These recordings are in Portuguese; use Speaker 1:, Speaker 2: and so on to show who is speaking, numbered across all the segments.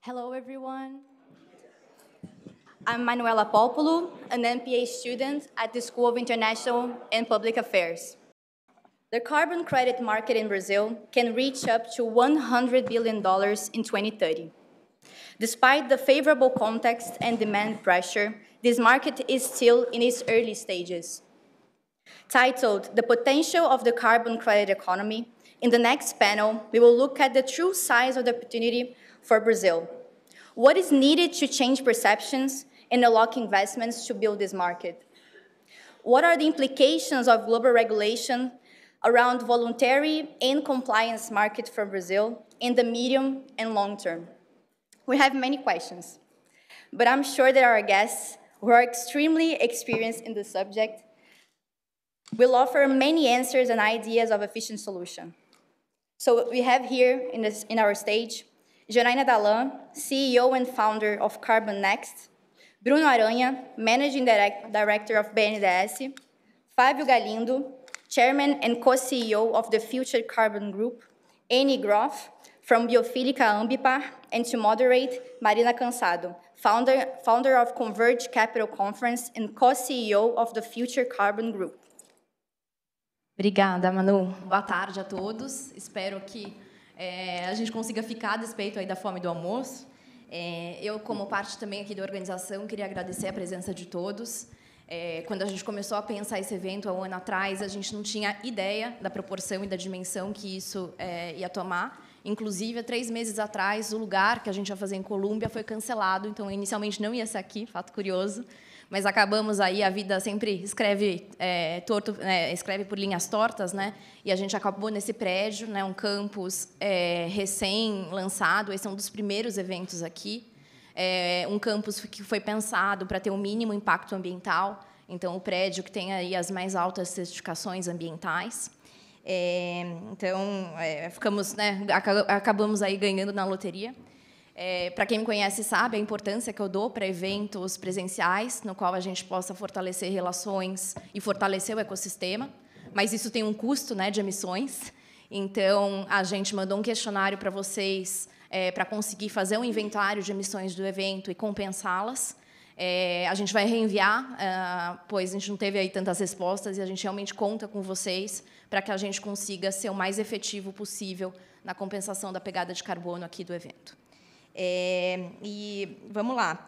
Speaker 1: Hello, everyone. I'm Manuela Popolo, an MPA student at the School of International and Public Affairs. The carbon credit market in Brazil can reach up to $100 billion in 2030. Despite the favorable context and demand pressure, this market is still in its early stages. Titled The Potential of the Carbon Credit Economy, in the next panel, we will look at the true size of the opportunity for Brazil. What is needed to change perceptions and unlock investments to build this market? What are the implications of global regulation around voluntary and compliance market for Brazil in the medium and long term? We have many questions, but I'm sure that our guests, who are extremely experienced in the subject, will offer many answers and ideas of efficient solution. So we have here in our stage, Janaína Dallan, CEO and founder of Carbon Next, Bruno Aranha, Managing Director of BNDES, Fábio Galindo, Chairman and co-CEO of the Future Carbon Group, Annie Groff, from Biofílica Ambipar, and to moderate, Marina Cansado, founder of Converge Capital Conference and co-CEO of the Future Carbon Group.
Speaker 2: Obrigada, Manu. Boa tarde a todos. Espero que a gente consiga ficar a despeito aí da fome do almoço. Eu, como parte também aqui da organização, queria agradecer a presença de todos. Quando a gente começou a pensar esse evento há um ano atrás, a gente não tinha ideia da proporção e da dimensão que isso ia tomar. Inclusive, há 3 meses atrás, o lugar que a gente ia fazer em Colômbia foi cancelado, então, inicialmente, não ia ser aqui, fato curioso. Mas acabamos aí, a vida sempre escreve escreve por linhas tortas, né? E a gente acabou nesse prédio, né? Um campus recém-lançado. Esse é um dos primeiros eventos aqui. Um campus que foi pensado para ter o mínimo impacto ambiental. Então, o prédio que tem aí as mais altas certificações ambientais. Ficamos, né? Acabamos aí ganhando na loteria. Para quem me conhece sabe a importância que eu dou para eventos presenciais, no qual a gente possa fortalecer relações e fortalecer o ecossistema, mas isso tem um custo, né, de emissões. Então, a gente mandou um questionário para vocês para conseguir fazer um inventário de emissões do evento e compensá-las. A gente vai reenviar, pois a gente não teve aí tantas respostas e a gente realmente conta com vocês para que a gente consiga ser o mais efetivo possível na compensação da pegada de carbono aqui do evento. E vamos lá.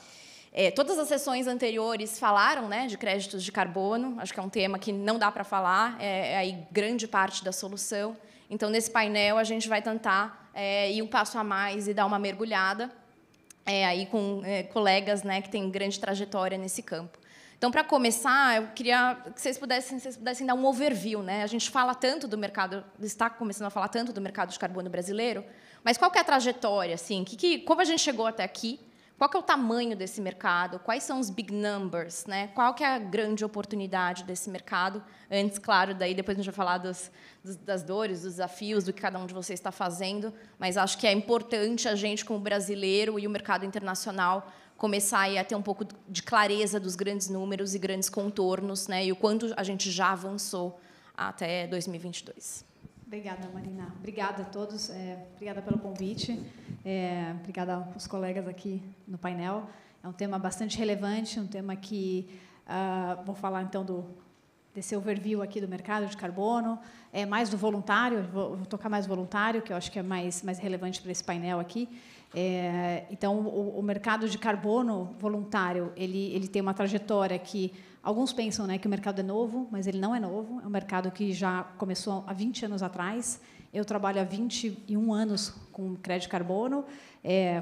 Speaker 2: Todas as sessões anteriores falaram, né, de créditos de carbono. Acho que é um tema que não dá para falar. Aí grande parte da solução. Então, nesse painel, a gente vai tentar ir um passo a mais e dar uma mergulhada aí com colegas, né, que têm grande trajetória nesse campo. Então, para começar, eu queria que vocês pudessem dar um overview, né? A gente fala tanto do mercado, está começando a falar tanto do mercado de carbono brasileiro, mas qual que é a trajetória, assim? Como a gente chegou até aqui? Qual que é o tamanho desse mercado? Quais são os big numbers, né? Qual que é a grande oportunidade desse mercado? Antes, claro, daí depois a gente vai falar das dores, dos desafios, do que cada um de vocês está fazendo, mas acho que é importante a gente, como brasileiro e o mercado internacional, começar a ter um pouco de clareza dos grandes números e grandes contornos, né? E o quanto a gente já avançou até 2022.
Speaker 3: Obrigada, Marina. Obrigada a todos. Obrigada pelo convite. Obrigada aos colegas aqui no painel. É um tema bastante relevante, um tema que vou falar então desse overview aqui do mercado de carbono, mais do voluntário. Vou tocar mais voluntário, que eu acho que é mais relevante para esse painel aqui. Então, o mercado de carbono voluntário, ele tem uma trajetória que alguns pensam, né, que o mercado é novo, mas ele não é novo. É um mercado que já começou há 20 anos atrás. Eu trabalho há 21 anos com crédito de carbono.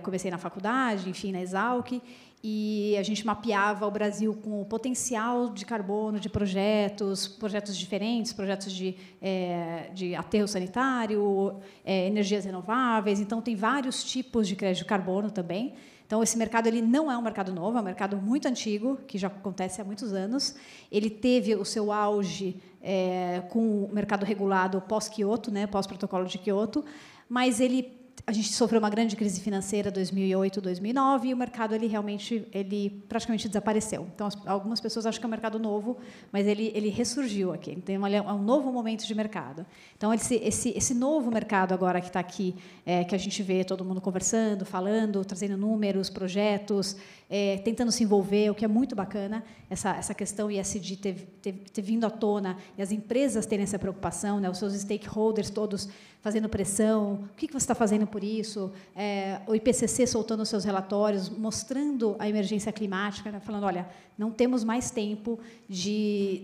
Speaker 3: Comecei na faculdade, enfim, na Exalc, e a gente mapeava o Brasil com o potencial de carbono de projetos diferentes, projetos de aterro sanitário, energias renováveis. Então, tem vários tipos de crédito de carbono também. Então, esse mercado ele não é um mercado novo, é um mercado muito antigo, que já acontece há muitos anos. Ele teve o seu auge com o mercado regulado pós-Kyoto, né, pós-protocolo de Kyoto, mas ele a gente sofreu uma grande crise financeira em 2008, 2009, e o mercado ele praticamente desapareceu. Então, algumas pessoas acham que é um mercado novo, mas ele ressurgiu aqui. Então, é um novo momento de mercado. Então, esse novo mercado agora que está aqui, que a gente vê todo mundo conversando, falando, trazendo números, projetos, tentando se envolver, o que é muito bacana, essa questão ESG ter vindo à tona, e as empresas terem essa preocupação, né, os seus stakeholders todos fazendo pressão, o que você está fazendo por isso, o IPCC soltando os seus relatórios, mostrando a emergência climática, né, falando, olha, não temos mais tempo de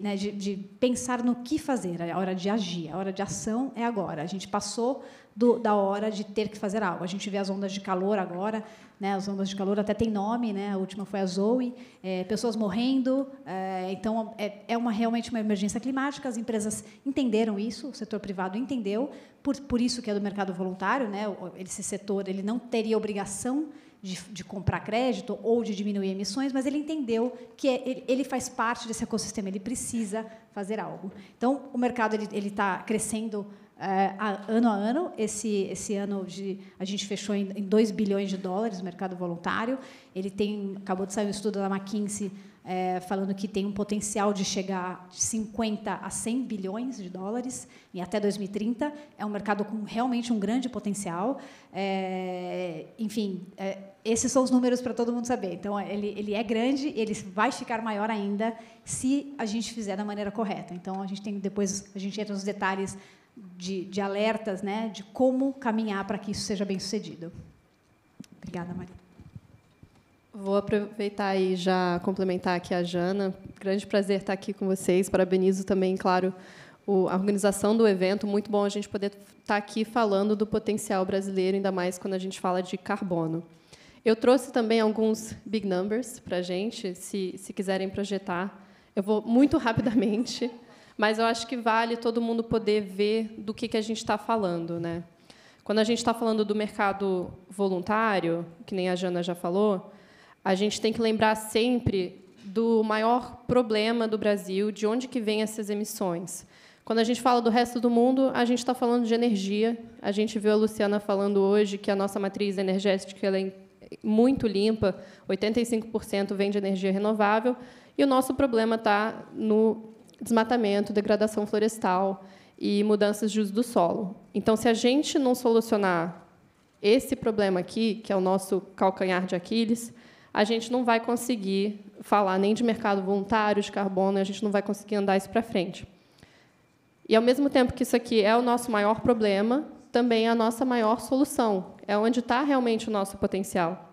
Speaker 3: pensar no que fazer, é hora de agir, a hora de ação é agora. A gente passou da hora de ter que fazer algo. A gente vê as ondas de calor agora, né, as ondas de calor até tem nome, né, a última foi a Zoe, pessoas morrendo, então realmente uma emergência climática, as empresas entenderam isso, o setor privado entendeu, por isso que é do mercado voluntário, né, esse setor ele não teria obrigação de comprar crédito ou de diminuir emissões, mas ele entendeu que ele faz parte desse ecossistema, ele precisa fazer algo. Então, o mercado ele está crescendo ano a ano. Esse ano a gente fechou em 2 bilhões de dólares no mercado voluntário. Acabou de sair um estudo da McKinsey falando que tem um potencial de chegar de 50 a 100 bilhões de dólares e até 2030. É um mercado com realmente um grande potencial. Enfim, esses são os números para todo mundo saber. Então, ele é grande, ele vai ficar maior ainda se a gente fizer da maneira correta. Então, depois a gente entra nos detalhes de alertas, né, de como caminhar para que isso seja bem sucedido. Obrigada, Maria.
Speaker 4: Vou aproveitar e já complementar aqui a Jana. Grande prazer estar aqui com vocês. Parabenizo também, claro, a organização do evento. Muito bom a gente poder estar aqui falando do potencial brasileiro, ainda mais quando a gente fala de carbono. Eu trouxe também alguns big numbers para a gente, se quiserem projetar. Eu vou muito rapidamente, mas eu acho que vale todo mundo poder ver do que a gente está falando, né? Quando a gente está falando do mercado voluntário, que nem a Jana já falou, a gente tem que lembrar sempre do maior problema do Brasil, de onde que vêm essas emissões. Quando a gente fala do resto do mundo, a gente está falando de energia. A gente viu a Luciana falando hoje que a nossa matriz energética ela é muito limpa, 85% vem de energia renovável, e o nosso problema está no desmatamento, degradação florestal e mudanças de uso do solo. Então, se a gente não solucionar esse problema aqui, que é o nosso calcanhar de Aquiles, a gente não vai conseguir falar nem de mercado voluntário, de carbono, a gente não vai conseguir andar isso para frente. E, ao mesmo tempo que isso aqui é o nosso maior problema, também é a nossa maior solução, é onde está realmente o nosso potencial.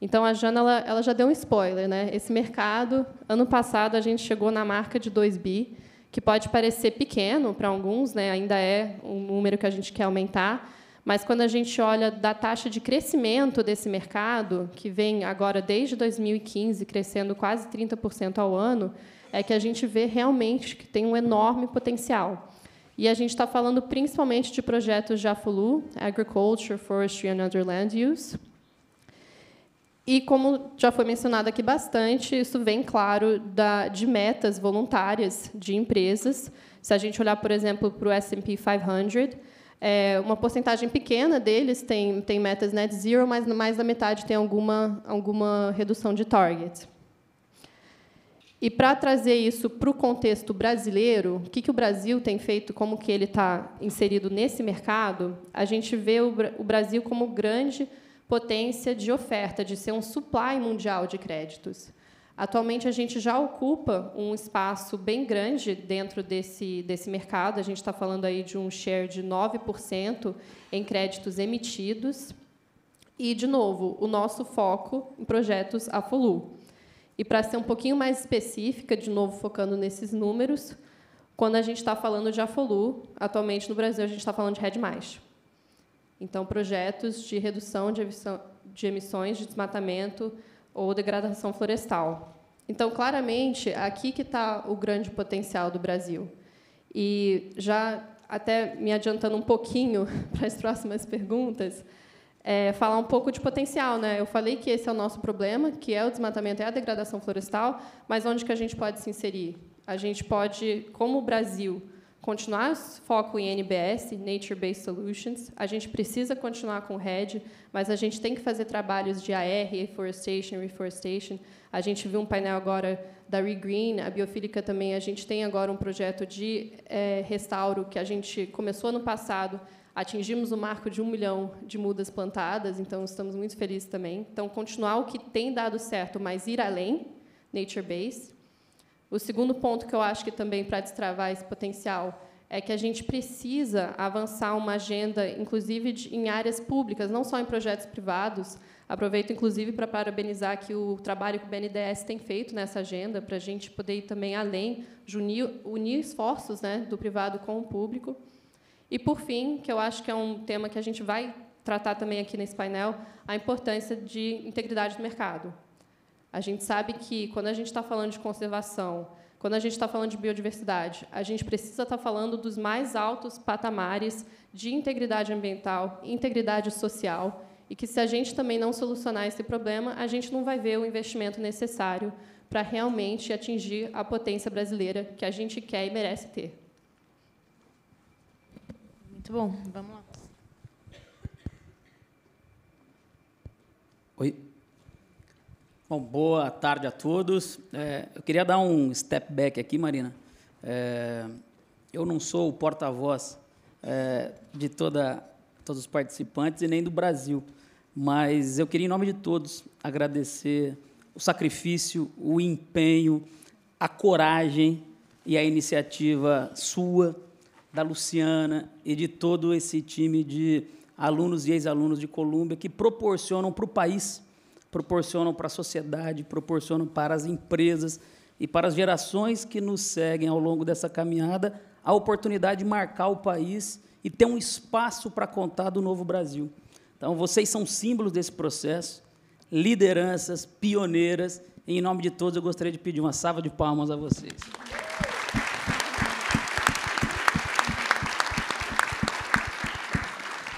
Speaker 4: Então, a Jana ela já deu um spoiler, né? Esse mercado, ano passado, a gente chegou na marca de 2 bi, que pode parecer pequeno para alguns, né? Ainda é um número que a gente quer aumentar, mas, quando a gente olha da taxa de crescimento desse mercado, que vem agora, desde 2015, crescendo quase 30% ao ano, é que a gente vê realmente que tem um enorme potencial. E a gente está falando principalmente de projetos de AFOLU, Agriculture, Forestry and Other Land Use. E, como já foi mencionado aqui bastante, isso vem, claro, de metas voluntárias de empresas. Se a gente olhar, por exemplo, para o S&P 500, uma porcentagem pequena deles tem metas net zero, mas mais da metade tem alguma redução de target. E, para trazer isso para o contexto brasileiro, o que o Brasil tem feito, como que ele está inserido nesse mercado, a gente vê o Brasil como grande potência de oferta, de ser um supply mundial de créditos. Atualmente, a gente já ocupa um espaço bem grande dentro desse mercado. A gente está falando aí de um share de 9% em créditos emitidos. E, de novo, o nosso foco em projetos AFOLU. E, para ser um pouquinho mais específica, de novo, focando nesses números, quando a gente está falando de AFOLU, atualmente, no Brasil, a gente está falando de REDD+. Então, projetos de redução de emissões de desmatamento ou degradação florestal. Então, claramente, aqui que está o grande potencial do Brasil. E, já até me adiantando um pouquinho para as próximas perguntas, falar um pouco de potencial, né? Eu falei que esse é o nosso problema, que é o desmatamento e a degradação florestal, mas onde que a gente pode se inserir? A gente pode, como o Brasil, continuar o foco em NBS, Nature Based Solutions. A gente precisa continuar com o RED, mas a gente tem que fazer trabalhos de AR, Afforestation, Reforestation. A gente viu um painel agora da Regreen, a biofílica também. A gente tem agora um projeto de restauro que a gente começou ano passado. Atingimos o marco de 1 milhão de mudas plantadas, então estamos muito felizes também. Então, continuar o que tem dado certo, mas ir além, Nature Based. O segundo ponto que eu acho que também, para destravar esse potencial, é que a gente precisa avançar uma agenda, inclusive, em áreas públicas, não só em projetos privados. Aproveito, inclusive, para parabenizar aqui o trabalho que o BNDES tem feito nessa agenda, para a gente poder ir também além, unir esforços, né, do privado com o público. E, por fim, que eu acho que é um tema que a gente vai tratar também aqui nesse painel, a importância de integridade do mercado. A gente sabe que, quando a gente está falando de conservação, quando a gente está falando de biodiversidade, a gente precisa estar falando dos mais altos patamares de integridade ambiental, integridade social, e que, se a gente também não solucionar esse problema, a gente não vai ver o investimento necessário para realmente atingir a potência brasileira que a gente quer e merece ter.
Speaker 2: Muito bom. Vamos lá.
Speaker 5: Oi. Bom, boa tarde a todos. Eu queria dar um step back aqui, Marina. Eu não sou o porta-voz de todos os participantes e nem do Brasil, mas eu queria, em nome de todos, agradecer o sacrifício, o empenho, a coragem e a iniciativa sua, da Luciana e de todo esse time de alunos e ex-alunos de Colômbia que proporcionam para o país, proporcionam para a sociedade, proporcionam para as empresas e para as gerações que nos seguem ao longo dessa caminhada a oportunidade de marcar o país e ter um espaço para contar do novo Brasil. Então, vocês são símbolos desse processo, lideranças, pioneiras, e, em nome de todos, eu gostaria de pedir uma salva de palmas a vocês.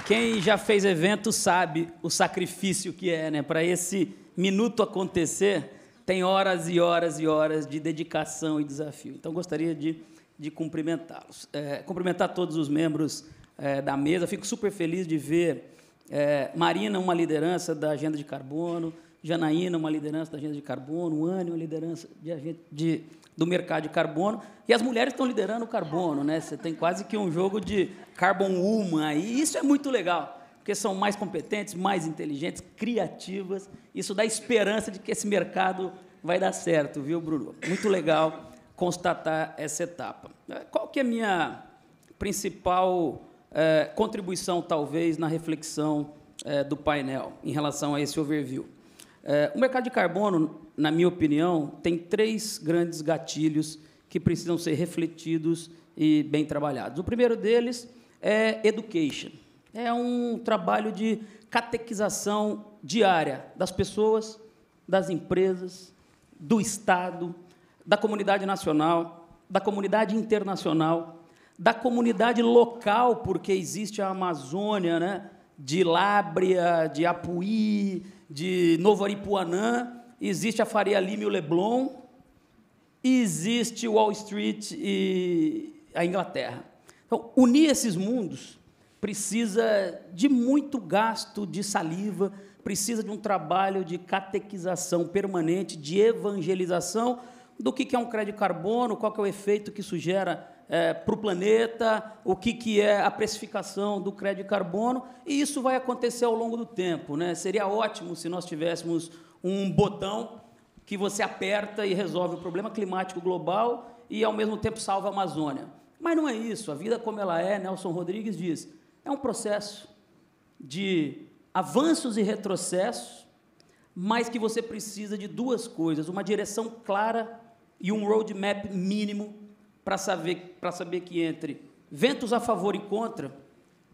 Speaker 5: Quem já fez evento sabe o sacrifício que é, né? Para esse minuto acontecer, tem horas e horas e horas de dedicação e desafio. Então, gostaria de cumprimentá-los. Cumprimentar todos os membros da mesa. Fico super feliz de ver Marina, uma liderança da Agenda de Carbono, Janaína, uma liderança da Agenda de Carbono, Anne, uma liderança do mercado de carbono, e as mulheres estão liderando o carbono, né? Você tem quase que um jogo de carbon woman aí, e isso é muito legal, porque são mais competentes, mais inteligentes, criativas, isso dá esperança de que esse mercado vai dar certo, viu, Bruno? Muito legal constatar essa etapa. Qual que é a minha principal contribuição, talvez, na reflexão do painel, em relação a esse overview? O mercado de carbono, na minha opinião, tem 3 grandes gatilhos que precisam ser refletidos e bem trabalhados. O primeiro deles é education. É um trabalho de catequização diária das pessoas, das empresas, do Estado, da comunidade nacional, da comunidade internacional, da comunidade local, porque existe a Amazônia, né, de Lábrea, de Apuí, de Novo Aripuanã, existe a Faria Lima e o Leblon, e existe Wall Street e a Inglaterra. Então, unir esses mundos precisa de muito gasto de saliva, precisa de um trabalho de catequização permanente, de evangelização do que é um crédito de carbono, qual que é o efeito que isso gera para o planeta, o que é a precificação do crédito de carbono, e isso vai acontecer ao longo do tempo, né? Seria ótimo se nós tivéssemos um botão que você aperta e resolve o problema climático global e, ao mesmo tempo, salva a Amazônia. Mas não é isso. A vida como ela é, Nelson Rodrigues diz, é um processo de avanços e retrocessos, mas que você precisa de 2 coisas, uma direção clara e um roadmap mínimo para saber que, entre ventos a favor e contra,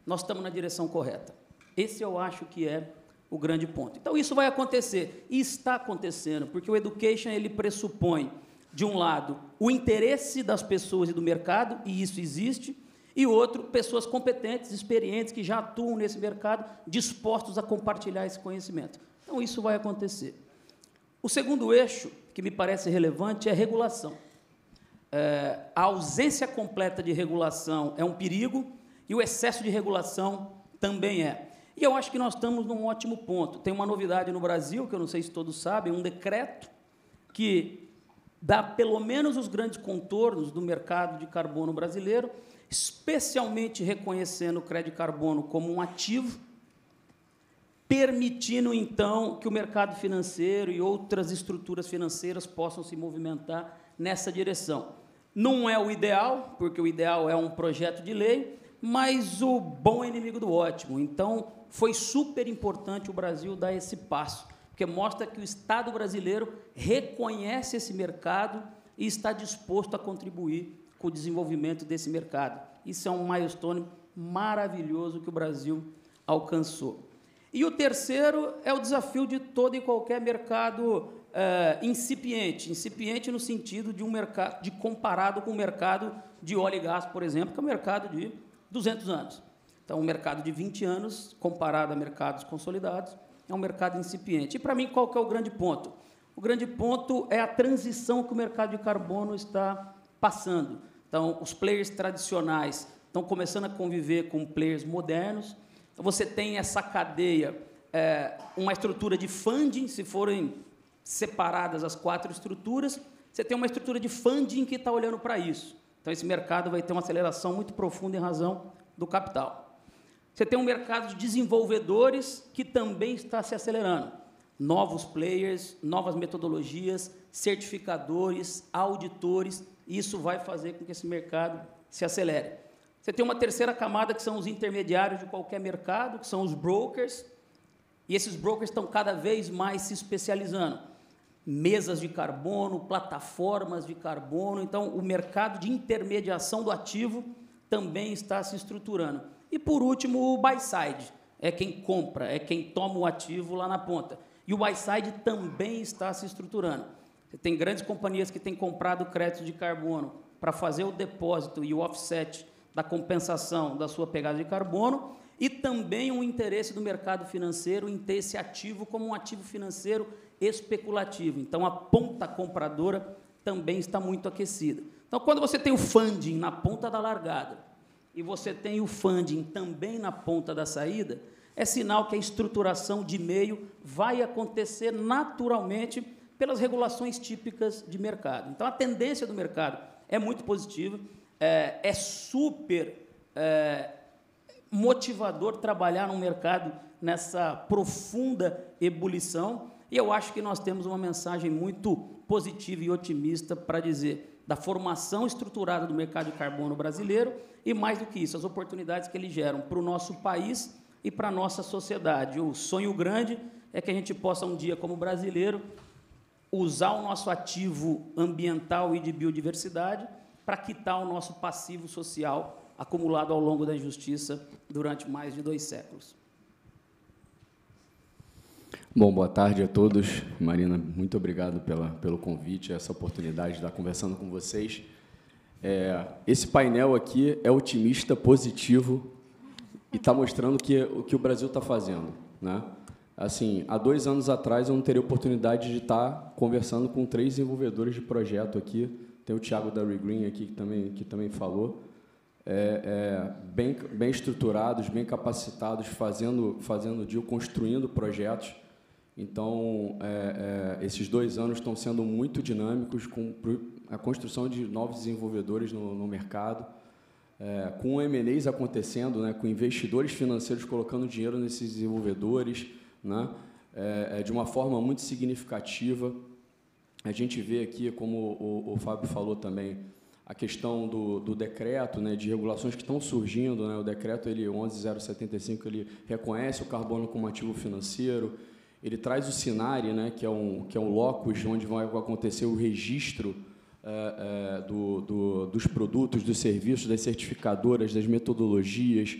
Speaker 5: nós estamos na direção correta. Esse eu acho que é o grande ponto. Então, isso vai acontecer, e está acontecendo, porque o education ele pressupõe, de um lado, o interesse das pessoas e do mercado, e isso existe, e outro, pessoas competentes, experientes, que já atuam nesse mercado, dispostos a compartilhar esse conhecimento. Então, isso vai acontecer. O segundo eixo, que me parece relevante, é a regulação. a ausência completa de regulação é um perigo e o excesso de regulação também é. E eu acho que nós estamos num ótimo ponto. Tem uma novidade no Brasil, que eu não sei se todos sabem, um decreto que dá pelo menos os grandes contornos do mercado de carbono brasileiro, especialmente reconhecendo o crédito de carbono como um ativo, permitindo, então, que o mercado financeiro e outras estruturas financeiras possam se movimentar nessa direção. Não é o ideal, porque o ideal é um projeto de lei, mas o bom é inimigo do ótimo. Então, foi super importante o Brasil dar esse passo, porque mostra que o Estado brasileiro reconhece esse mercado e está disposto a contribuir com o desenvolvimento desse mercado. Isso é um milestone maravilhoso que o Brasil alcançou. E o terceiro é o desafio de todo e qualquer mercado incipiente no sentido de um mercado, comparado com o mercado de óleo e gás, por exemplo, que é um mercado de 200 anos. Então, um mercado de 20 anos, comparado a mercados consolidados, é um mercado incipiente. E, para mim, qual que é o grande ponto? O grande ponto é a transição que o mercado de carbono está passando. Então, os players tradicionais estão começando a conviver com players modernos. Então, você tem essa cadeia, uma estrutura de funding, se forem separadas as 4 estruturas, você tem uma estrutura de funding que está olhando para isso. Então, esse mercado vai ter uma aceleração muito profunda em razão do capital. Você tem um mercado de desenvolvedores que também está se acelerando. Novos players, novas metodologias, certificadores, auditores, isso vai fazer com que esse mercado se acelere. Você tem uma terceira camada, que são os intermediários de qualquer mercado, que são os brokers, e esses brokers estão cada vez mais se especializando. Mesas de carbono, plataformas de carbono, então o mercado de intermediação do ativo também está se estruturando. E, por último, o buy-side, é quem compra, é quem toma o ativo lá na ponta. E o buy-side também está se estruturando. Você tem grandes companhias que têm comprado créditos de carbono para fazer o depósito e o offset da compensação da sua pegada de carbono, e também um interesse do mercado financeiro em ter esse ativo como um ativo financeiro especulativo. Então, a ponta compradora também está muito aquecida. Então, quando você tem o funding na ponta da largada e você tem o funding também na ponta da saída, é sinal que a estruturação de meio vai acontecer naturalmente pelas regulações típicas de mercado. Então, a tendência do mercado é muito positiva, é super motivador trabalhar num mercado nessa profunda ebulição, e eu acho que nós temos uma mensagem muito positiva e otimista para dizer da formação estruturada do mercado de carbono brasileiro e, mais do que isso, as oportunidades que ele geram para o nosso país e para a nossa sociedade. O sonho grande é que a gente possa, um dia, como brasileiro, usar o nosso ativo ambiental e de biodiversidade para quitar o nosso passivo social acumulado ao longo da injustiça durante mais de 2 séculos.
Speaker 6: Bom, boa tarde a todos. Marina, muito obrigado pelo convite, essa oportunidade de estar conversando com vocês. Esse painel aqui é otimista, positivo, e está mostrando o que o Brasil está fazendo, né? Assim, há 2 anos atrás, eu não teria oportunidade de estar conversando com 3 desenvolvedores de projeto aqui. Tem o Thiago da Regreen aqui, que também falou. Bem estruturados, bem capacitados, fazendo deal, construindo projetos. Então, esses 2 anos estão sendo muito dinâmicos, com a construção de novos desenvolvedores no mercado, com M&As acontecendo, né, com investidores financeiros colocando dinheiro nesses desenvolvedores, né, de uma forma muito significativa. A gente vê aqui, como o Fábio falou também, a questão do decreto, né, de regulações que estão surgindo, né, o decreto 11.075, ele reconhece o carbono como ativo financeiro, ele traz o SINARE, né, que é um locus onde vai acontecer o registro dos produtos, dos serviços, das certificadoras, das metodologias,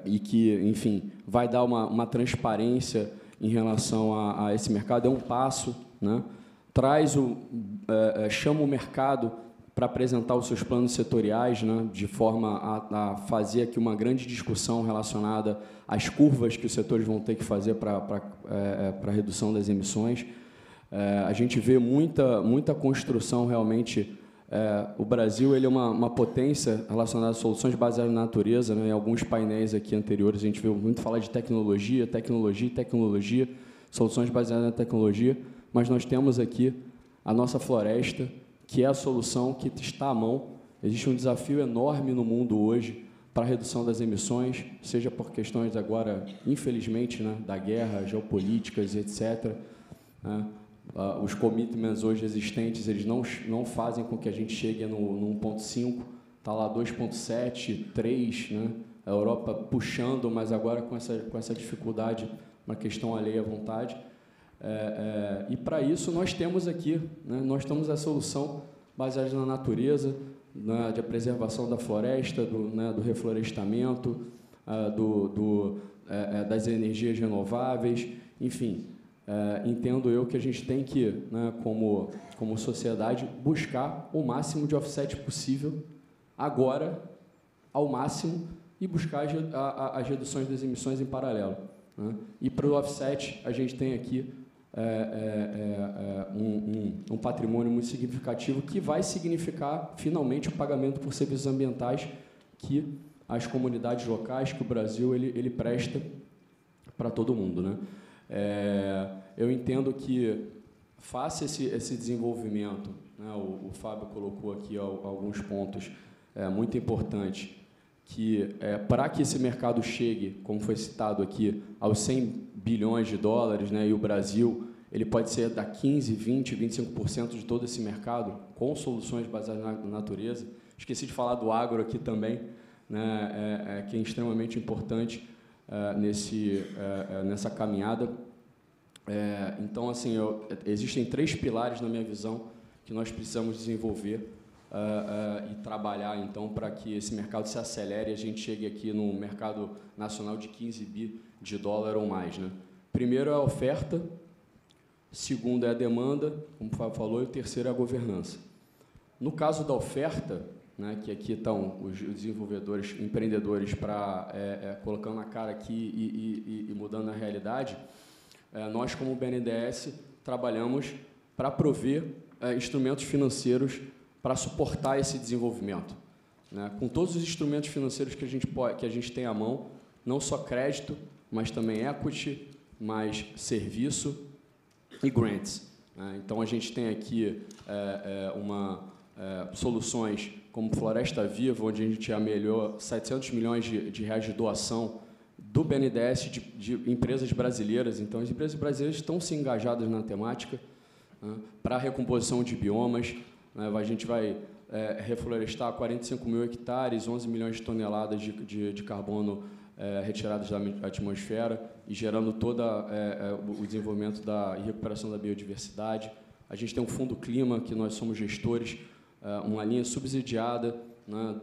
Speaker 6: e que, enfim, vai dar uma transparência em relação a esse mercado. É um passo, né? Chama o mercado para apresentar os seus planos setoriais, né, de forma a fazer aqui uma grande discussão relacionada às curvas que os setores vão ter que fazer para a redução das emissões. A gente vê muita construção realmente O Brasil ele é uma potência relacionada a soluções baseadas na natureza, né? Em alguns painéis aqui anteriores, a gente viu muito falar de tecnologia, soluções baseadas na tecnologia, mas nós temos aqui a nossa floresta, que é a solução que está à mão. Existe um desafio enorme no mundo hoje para a redução das emissões, seja por questões agora, infelizmente, né, da guerra, geopolíticas, etc., né? Os commitments hoje existentes, eles não fazem com que a gente chegue no 1.5, está lá 2.7, 3, né? A Europa puxando, mas agora com essa dificuldade, uma questão alheia à vontade. E, para isso, nós temos aqui, né, nós temos a solução baseada na natureza, né, de preservação da floresta, do reflorestamento, das energias renováveis, enfim. Entendo eu que a gente tem que, né, como sociedade, buscar o máximo de offset possível, agora, ao máximo, e buscar as reduções das emissões em paralelo, né? E, para o offset, a gente tem aqui um patrimônio muito significativo que vai significar, finalmente, o pagamento por serviços ambientais que as comunidades locais, que o Brasil ele presta para todo mundo, né? Eu entendo que, face esse desenvolvimento, né, o Fábio colocou aqui alguns pontos muito importantes, que para que esse mercado chegue, como foi citado aqui, aos 100 bilhões de dólares, né, e o Brasil ele pode ser da 15%, 20%, 25% de todo esse mercado, com soluções baseadas na natureza. Esqueci de falar do agro aqui também, né, que é extremamente importante nessa caminhada. Então, assim, existem 3 pilares, na minha visão, que nós precisamos desenvolver e trabalhar, então, para que esse mercado se acelere e a gente chegue aqui no mercado nacional de 15 bi de dólar ou mais, né? Primeiro é a oferta, segundo é a demanda, como o Fábio falou, e o terceiro é a governança. No caso da oferta, né, que aqui estão os desenvolvedores, empreendedores, colocando a cara aqui e mudando a realidade, nós, como BNDES, trabalhamos para prover instrumentos financeiros para suportar esse desenvolvimento, né? Com todos os instrumentos financeiros que a gente tem à mão, não só crédito, mas também equity, mais serviço e grants, né? Então, a gente tem aqui soluções como Floresta Viva, onde a gente amelhou 700 milhões de reais de doação do BNDES de empresas brasileiras. Então, as empresas brasileiras estão se engajadas na temática, né, para a recomposição de biomas, né? A gente vai reflorestar 45 mil hectares, 11 milhões de toneladas de carbono retiradas da atmosfera e gerando todo o desenvolvimento e recuperação da biodiversidade. A gente tem um Fundo Clima, que nós somos gestores, uma linha subsidiada, né,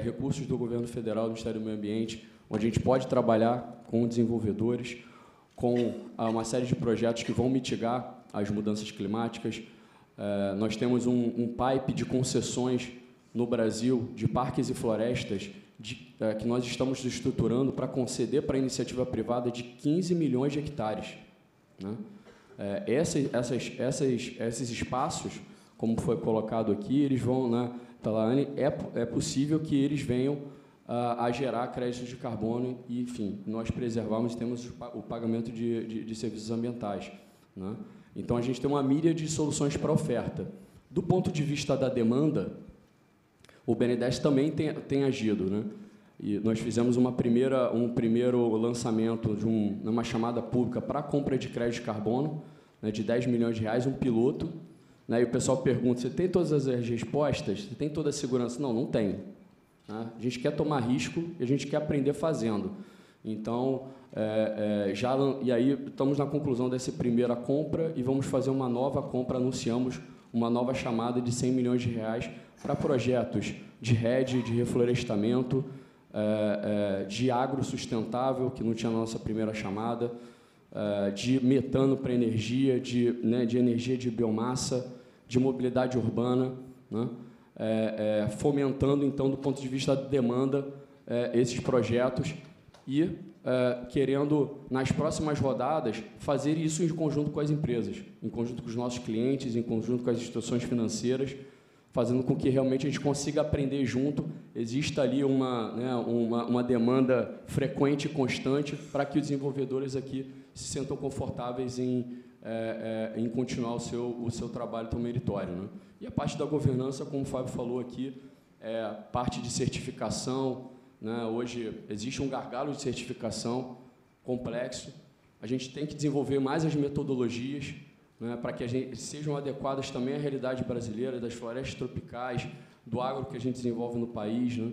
Speaker 6: recursos do governo federal, do Ministério do Meio Ambiente, onde a gente pode trabalhar com desenvolvedores, com uma série de projetos que vão mitigar as mudanças climáticas. Nós temos um pipe de concessões no Brasil, de parques e florestas, que nós estamos estruturando para conceder para a iniciativa privada de 15 milhões de hectares, né? Esses espaços, como foi colocado aqui, eles vão, né, Talane, é possível que eles venham a gerar créditos de carbono e, enfim, nós preservamos e temos o pagamento de serviços ambientais, né? Então, a gente tem uma míriade de soluções para oferta. Do ponto de vista da demanda, o BNDES também tem agido, né? E nós fizemos um primeiro lançamento de uma chamada pública para a compra de crédito de carbono, né, de 10 milhões de reais, um piloto, né? E o pessoal pergunta, você tem todas as respostas? Você tem toda a segurança? Não, não tem. A gente quer tomar risco e a gente quer aprender fazendo. Então, e aí estamos na conclusão dessa primeira compra e vamos fazer uma nova compra, anunciamos uma nova chamada de 100 milhões de reais para projetos de rede, de reflorestamento, de agro sustentável, que não tinha na nossa primeira chamada, de metano para energia, de energia de biomassa, de mobilidade urbana, né? Fomentando, então, do ponto de vista da demanda, esses projetos e querendo, nas próximas rodadas, fazer isso em conjunto com as empresas, em conjunto com os nossos clientes, em conjunto com as instituições financeiras, fazendo com que realmente a gente consiga aprender junto. Exista ali uma demanda frequente e constante para que os desenvolvedores aqui se sintam confortáveis em continuar o seu trabalho tão meritório, né? E a parte da governança, como o Fábio falou aqui, parte de certificação, né? Hoje existe um gargalo de certificação complexo. A gente tem que desenvolver mais as metodologias, né, para que sejam adequadas também à realidade brasileira, das florestas tropicais, do agro que a gente desenvolve no país, né?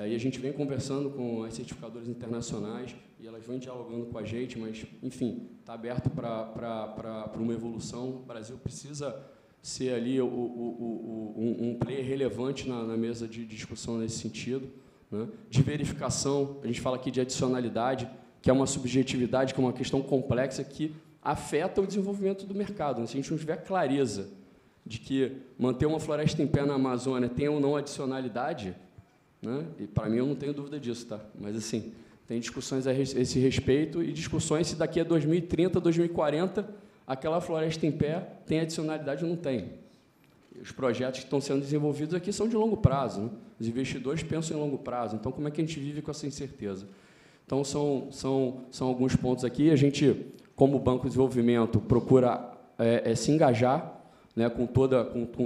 Speaker 6: E a gente vem conversando com as certificadoras internacionais e elas vão dialogando com a gente, mas, enfim, está aberto para uma evolução. O Brasil precisa ser ali um player relevante na mesa de discussão nesse sentido, né? De verificação, a gente fala aqui de adicionalidade, que é uma subjetividade, que é uma questão complexa que afeta o desenvolvimento do mercado. Se a gente não tiver clareza de que manter uma floresta em pé na Amazônia tem ou não adicionalidade, né? E, para mim, eu não tenho dúvida disso, tá? Mas, assim, tem discussões a esse respeito e discussões se daqui a 2030, 2040, aquela floresta em pé tem adicionalidade ou não tem. Os projetos que estão sendo desenvolvidos aqui são de longo prazo, né? Os investidores pensam em longo prazo. Então, como é que a gente vive com essa incerteza? Então, são alguns pontos aqui. A gente, como Banco de Desenvolvimento, procura se engajar, né, com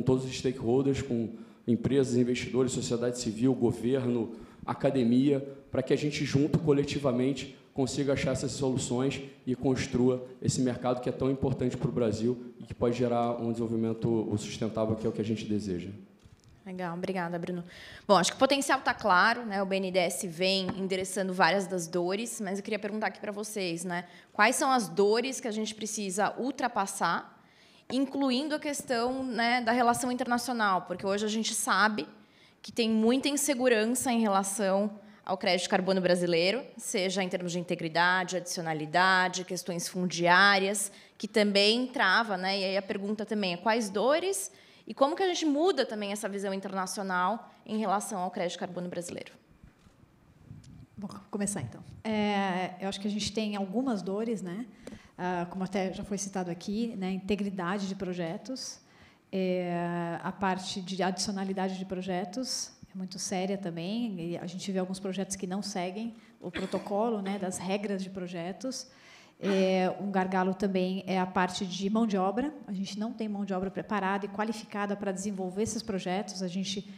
Speaker 6: todos os stakeholders, com empresas, investidores, sociedade civil, governo, academia, para que a gente, junto, coletivamente, consiga achar essas soluções e construa esse mercado que é tão importante para o Brasil e que pode gerar um desenvolvimento sustentável, que é o que a gente deseja.
Speaker 2: Legal, obrigada, Bruno. Bom, acho que o potencial está claro, né? O BNDES vem endereçando várias das dores, mas eu queria perguntar aqui para vocês, né? Quais são as dores que a gente precisa ultrapassar, incluindo a questão, né, da relação internacional, porque hoje a gente sabe que tem muita insegurança em relação ao crédito de carbono brasileiro, seja em termos de integridade, adicionalidade, questões fundiárias, que também trava, né? E aí a pergunta também é quais dores e como que a gente muda também essa visão internacional em relação ao crédito de carbono brasileiro?
Speaker 3: Vou começar, então. Eu acho que a gente tem algumas dores, né? Como até já foi citado aqui, né? Integridade de projetos, a parte de adicionalidade de projetos é muito séria também, e a gente vê alguns projetos que não seguem o protocolo, né, das regras de projetos. Um gargalo também é a parte de mão de obra. A gente não tem mão de obra preparada e qualificada para desenvolver esses projetos. A gente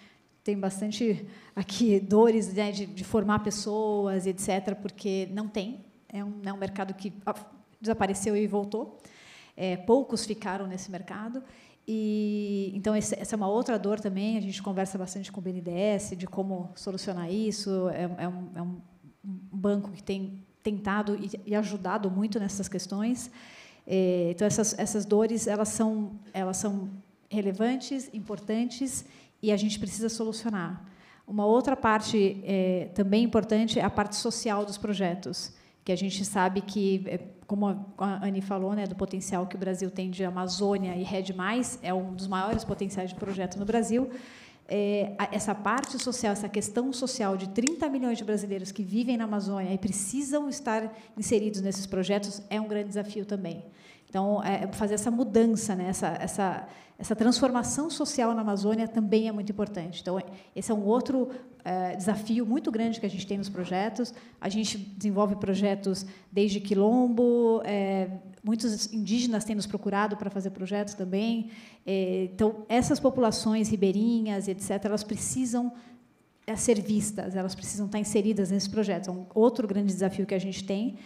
Speaker 3: tem bastante aqui dores, né, de formar pessoas, etc., porque não tem. É um mercado que desapareceu e voltou. Poucos ficaram nesse mercado. E, então, essa é uma outra dor também. A gente conversa bastante com o BNDES de como solucionar isso. É um banco que tem tentado e ajudado muito nessas questões. Então, essas dores elas são relevantes, importantes, e a gente precisa solucionar. Uma outra parte também importante é a parte social dos projetos, que a gente sabe que, como a Anny falou, né, do potencial que o Brasil tem de Amazônia e RED+, é um dos maiores potenciais de projeto no Brasil. Essa parte social, essa questão social de 30 milhões de brasileiros que vivem na Amazônia e precisam estar inseridos nesses projetos é um grande desafio também. Então, fazer essa mudança, né, essa transformação social na Amazônia também é muito importante. Então, esse é um outro desafio muito grande que a gente tem nos projetos. A gente desenvolve projetos desde quilombo, muitos indígenas têm nos procurado para fazer projetos também. Então, essas populações ribeirinhas, etc., elas precisam ser vistas, elas precisam estar inseridas nesses projetos. É um outro grande desafio que a gente tem.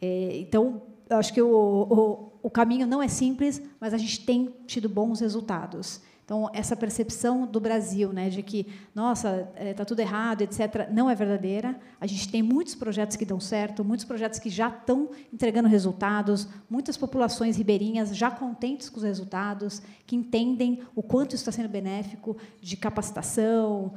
Speaker 3: Então, eu acho que o caminho não é simples, mas a gente tem tido bons resultados. Então, essa percepção do Brasil, né, de que, nossa, está tudo errado, etc., não é verdadeira. A gente tem muitos projetos que dão certo, muitos projetos que já estão entregando resultados, muitas populações ribeirinhas já contentes com os resultados, que entendem o quanto isso está sendo benéfico, de capacitação,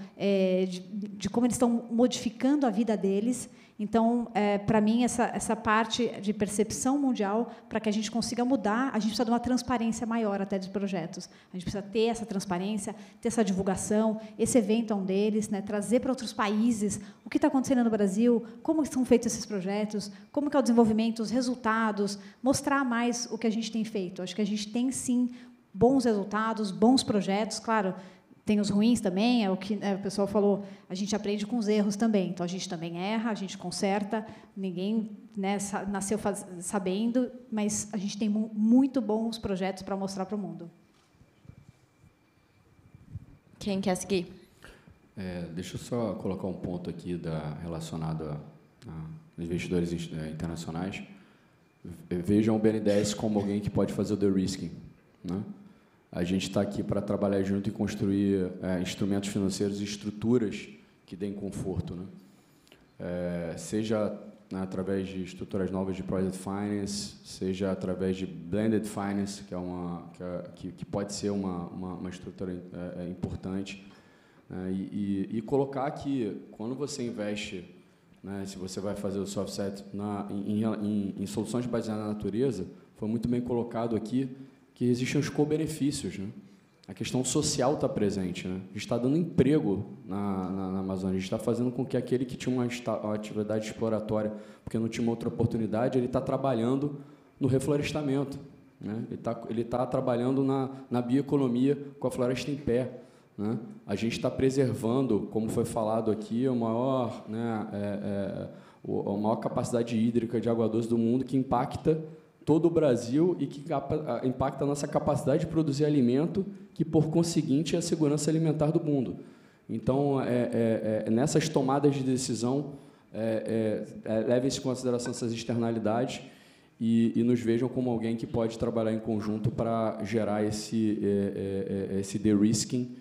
Speaker 3: de como eles estão modificando a vida deles. Então, para mim, essa parte de percepção mundial, para que a gente consiga mudar, a gente precisa de uma transparência maior até dos projetos. A gente precisa ter essa transparência, ter essa divulgação. Esse evento é um deles, né? Trazer para outros países o que está acontecendo no Brasil, como são feitos esses projetos, como que é o desenvolvimento, os resultados, mostrar mais o que a gente tem feito. Acho que a gente tem, sim, bons resultados, bons projetos. Claro, tem os ruins também, é o que o pessoal falou, a gente aprende com os erros também. Então, a gente também erra, a gente conserta, ninguém, né, nasceu sabendo, mas a gente tem muito bons projetos para mostrar para o mundo.
Speaker 2: Quem quer seguir?
Speaker 6: Deixa eu só colocar um ponto aqui relacionado a investidores internacionais. Vejam o BNDES como alguém que pode fazer o de-risking, né? A gente está aqui para trabalhar junto e construir instrumentos financeiros e estruturas que deem conforto, né? Seja através de estruturas novas de Project Finance, seja através de Blended Finance, que pode ser uma estrutura importante. E colocar que, quando você investe, né, se você vai fazer o soft set em soluções baseadas na natureza, foi muito bem colocado aqui que existem os co-benefícios, né? A questão social está presente, né? A gente está dando emprego na Amazônia, a gente está fazendo com que aquele que tinha uma atividade exploratória, porque não tinha uma outra oportunidade, ele está trabalhando no reflorestamento, né? Ele tá trabalhando na bioeconomia com a floresta em pé, né? A gente está preservando, como foi falado aqui, a maior capacidade hídrica de água doce do mundo, que impacta todo o Brasil e que impacta a nossa capacidade de produzir alimento, que, por conseguinte, é a segurança alimentar do mundo. Então, nessas tomadas de decisão, levem-se em consideração essas externalidades e nos vejam como alguém que pode trabalhar em conjunto para gerar esse de-risking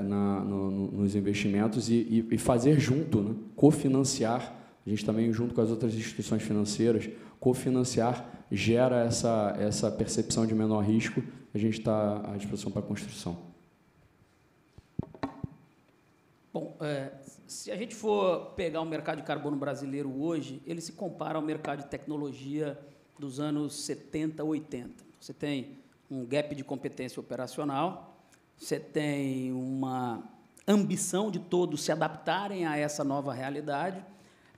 Speaker 6: nos investimentos e fazer junto, né? Cofinanciar. A gente também, junto com as outras instituições financeiras, cofinanciar gera essa percepção de menor risco. A gente está à disposição para a construção.
Speaker 5: Bom, se a gente for pegar o mercado de carbono brasileiro hoje, ele se compara ao mercado de tecnologia dos anos 70, 80. Você tem um gap de competência operacional, você tem uma ambição de todos se adaptarem a essa nova realidade,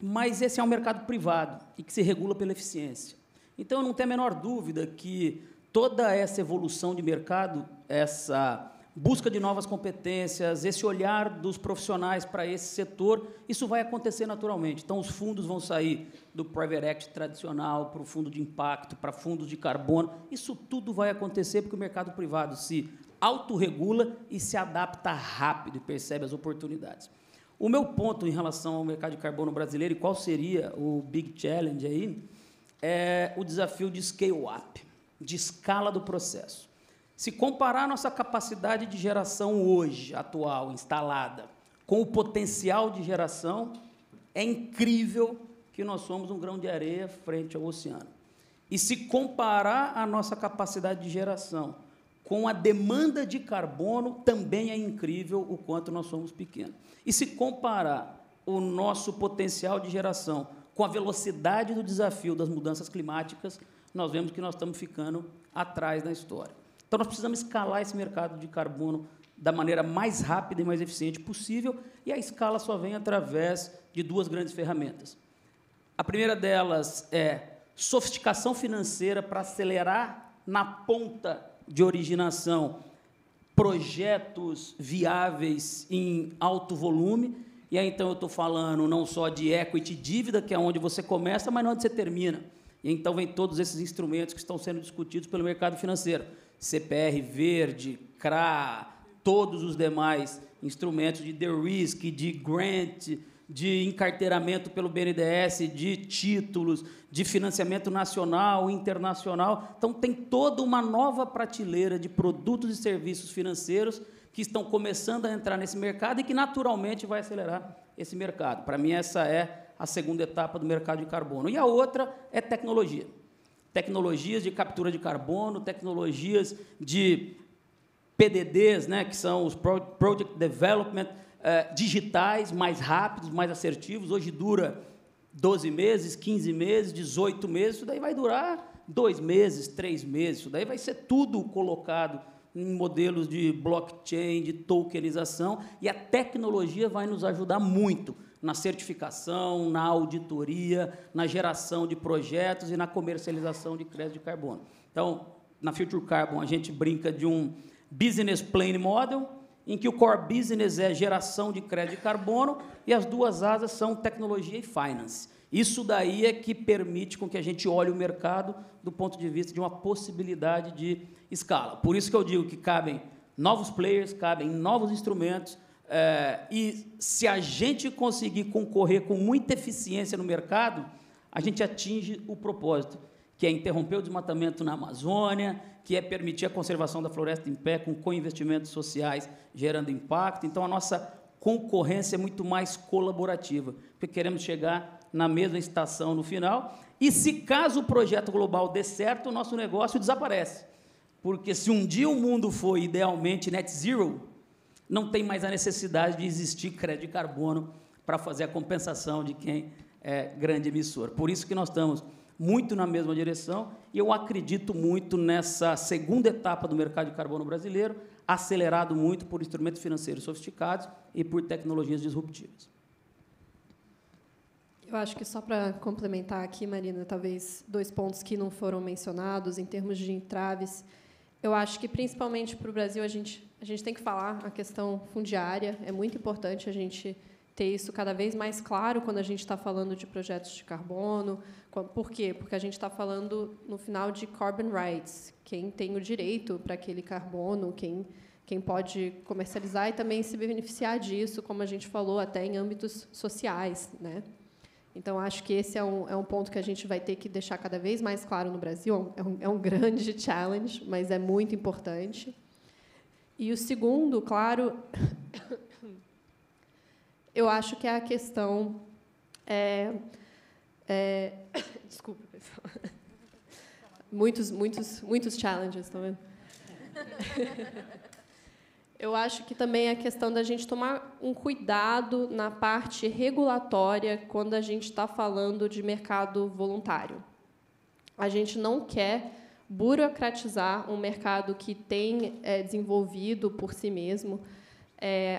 Speaker 5: mas esse é um mercado privado e que se regula pela eficiência. Então, eu não tenho a menor dúvida que toda essa evolução de mercado, essa busca de novas competências, esse olhar dos profissionais para esse setor, isso vai acontecer naturalmente. Então, os fundos vão sair do Private Equity tradicional para o fundo de impacto, para fundos de carbono. Isso tudo vai acontecer porque o mercado privado se autorregula e se adapta rápido e percebe as oportunidades. O meu ponto em relação ao mercado de carbono brasileiro, e qual seria o big challenge aí, é o desafio de scale-up, de escala do processo. Se comparar a nossa capacidade de geração hoje, atual, instalada, com o potencial de geração, é incrível que nós somos um grão de areia frente ao oceano. E se comparar a nossa capacidade de geração com a demanda de carbono, também é incrível o quanto nós somos pequenos. E se comparar o nosso potencial de geração com a velocidade do desafio das mudanças climáticas, nós vemos que nós estamos ficando atrás da história. Então, nós precisamos escalar esse mercado de carbono da maneira mais rápida e mais eficiente possível, e a escala só vem através de duas grandes ferramentas. A primeira delas é sofisticação financeira para acelerar na ponta de originação projetos viáveis em alto volume. E aí, então, eu estou falando não só de equity dívida, que é onde você começa, mas não onde você termina. E então vem todos esses instrumentos que estão sendo discutidos pelo mercado financeiro. CPR verde, CRA, todos os demais instrumentos de de-risk, de grant, de encarteiramento pelo BNDES, de títulos, de financiamento nacional, internacional. Então, tem toda uma nova prateleira de produtos e serviços financeiros que estão começando a entrar nesse mercado e que, naturalmente, vai acelerar esse mercado. Para mim, essa é a segunda etapa do mercado de carbono. E a outra é tecnologia. Tecnologias de captura de carbono, tecnologias de PDDs, né, que são os Project Development, digitais, mais rápidos, mais assertivos. Hoje dura 12 meses, 15 meses, 18 meses. Isso daí vai durar 2 meses, 3 meses. Isso daí vai ser tudo colocado em modelos de blockchain, de tokenização, e a tecnologia vai nos ajudar muito na certificação, na auditoria, na geração de projetos e na comercialização de crédito de carbono. Então, na Future Carbon, a gente brinca de um Business Plan Model em que o core business é geração de crédito de carbono e as duas asas são tecnologia e finance. Isso daí é que permite com que a gente olhe o mercado do ponto de vista de uma possibilidade de escala. Por isso que eu digo que cabem novos players, cabem novos instrumentos, e se a gente conseguir concorrer com muita eficiência no mercado, a gente atinge o propósito, que é interromper o desmatamento na Amazônia, que é permitir a conservação da floresta em pé com co-investimentos sociais gerando impacto. Então, a nossa concorrência é muito mais colaborativa, porque queremos chegar na mesma estação no final. E, se caso o projeto global dê certo, o nosso negócio desaparece. Porque, se um dia o mundo for idealmente net zero, não tem mais a necessidade de existir crédito de carbono para fazer a compensação de quem é grande emissor. Por isso que nós estamos muito na mesma direção, e eu acredito muito nessa segunda etapa do mercado de carbono brasileiro, acelerado muito por instrumentos financeiros sofisticados e por tecnologias disruptivas.
Speaker 4: Eu acho que, só para complementar aqui, Marina, talvez 2 pontos que não foram mencionados em termos de entraves. Eu acho que, principalmente para o Brasil, a gente tem que falar a questão fundiária. É muito importante a gente ter isso cada vez mais claro quando a gente está falando de projetos de carbono. Por quê? Porque a gente está falando, no final, de carbon rights, quem tem o direito para aquele carbono, quem pode comercializar e também se beneficiar disso, como a gente falou, até em âmbitos sociais, né? Então, acho que esse é um ponto que a gente vai ter que deixar cada vez mais claro no Brasil. É um grande challenge, mas é muito importante. E o segundo, claro, eu acho que é a questão... Desculpa, pessoal. Muitos challenges, estão vendo? Eu acho que também é a questão da gente tomar um cuidado na parte regulatória quando a gente está falando de mercado voluntário. A gente não quer burocratizar um mercado que tem desenvolvido por si mesmo.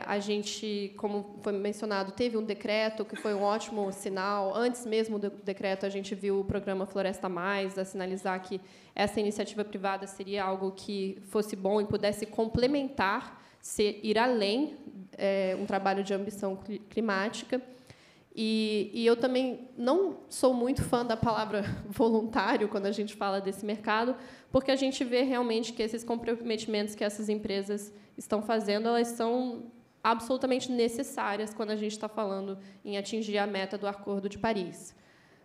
Speaker 4: A gente, como foi mencionado, teve um decreto que foi um ótimo sinal. Antes mesmo do decreto, a gente viu o programa Floresta Mais, a sinalizar que essa iniciativa privada seria algo que fosse bom e pudesse complementar, ir além, um trabalho de ambição climática. E eu também não sou muito fã da palavra voluntário quando a gente fala desse mercado, porque a gente vê realmente que esses comprometimentos que essas empresas estão fazendo, elas são absolutamente necessárias quando a gente está falando em atingir a meta do Acordo de Paris.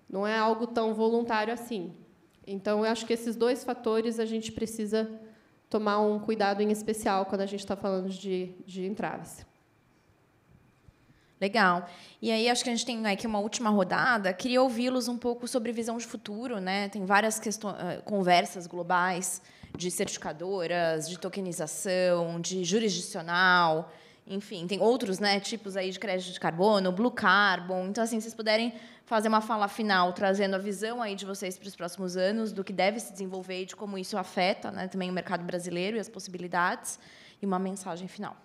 Speaker 4: Não é algo tão voluntário assim. Então, eu acho que esses 2 fatores a gente precisa tomar um cuidado em especial quando a gente está falando de entraves.
Speaker 2: Legal. E aí, acho que a gente tem aqui uma última rodada. Queria ouvi-los um pouco sobre visão de futuro, né? Tem várias conversas globais de certificadoras, de tokenização, de jurisdicional, enfim, tem outros, né, tipos aí de crédito de carbono, blue carbon. Então, assim, vocês puderem fazer uma fala final, trazendo a visão aí de vocês para os próximos anos, do que deve se desenvolver e de como isso afeta, né, também o mercado brasileiro e as possibilidades, e uma mensagem final.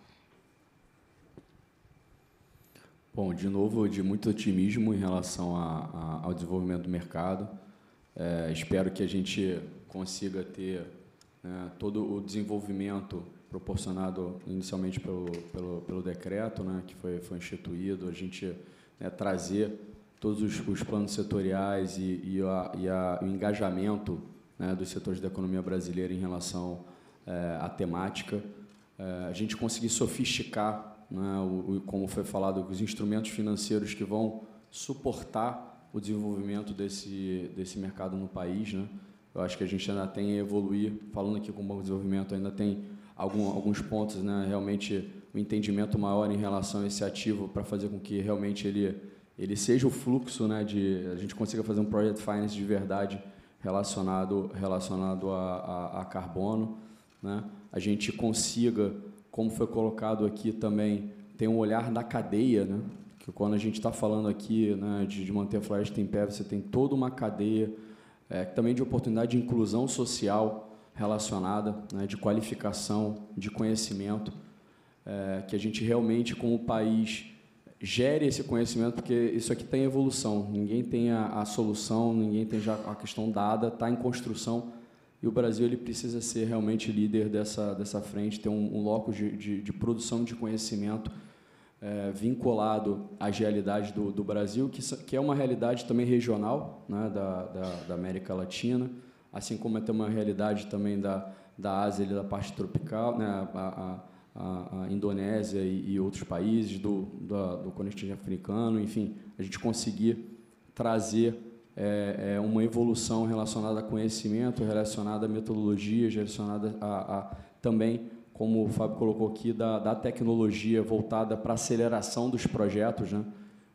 Speaker 6: Bom, de novo, de muito otimismo em relação ao desenvolvimento do mercado. Espero que a gente consiga ter todo o desenvolvimento proporcionado inicialmente pelo decreto, né, que foi instituído, a gente trazer todos os planos setoriais e o engajamento, né, dos setores da economia brasileira em relação à temática, a gente conseguir sofisticar, né, como foi falado, os instrumentos financeiros que vão suportar o desenvolvimento desse mercado no país, né? Eu acho que a gente ainda tem a evoluir, falando aqui com o Banco de Desenvolvimento, ainda tem alguns pontos, né, realmente um entendimento maior em relação a esse ativo para fazer com que realmente ele seja o fluxo, né, a gente consiga fazer um project finance de verdade relacionado a carbono, né? A gente consiga, como foi colocado aqui também, ter um olhar da cadeia, né? Que quando a gente está falando aqui, né, de manter a floresta em pé, você tem toda uma cadeia também de oportunidade de inclusão social relacionada, né, de qualificação, de conhecimento, que a gente realmente, como país, gere esse conhecimento, porque isso aqui tem evolução, ninguém tem a solução, ninguém tem já a questão dada, está em construção, e o Brasil ele precisa ser realmente líder dessa frente, ter um locus de produção de conhecimento vinculado às realidades do Brasil, que é uma realidade também regional, né, da América Latina, assim como tem uma realidade também da Ásia, da parte tropical, né, a Indonésia e outros países do continente africano, enfim, a gente conseguir trazer uma evolução relacionada a conhecimento, relacionada a metodologias, relacionada também, como o Fábio colocou aqui, da tecnologia voltada para a aceleração dos projetos, né?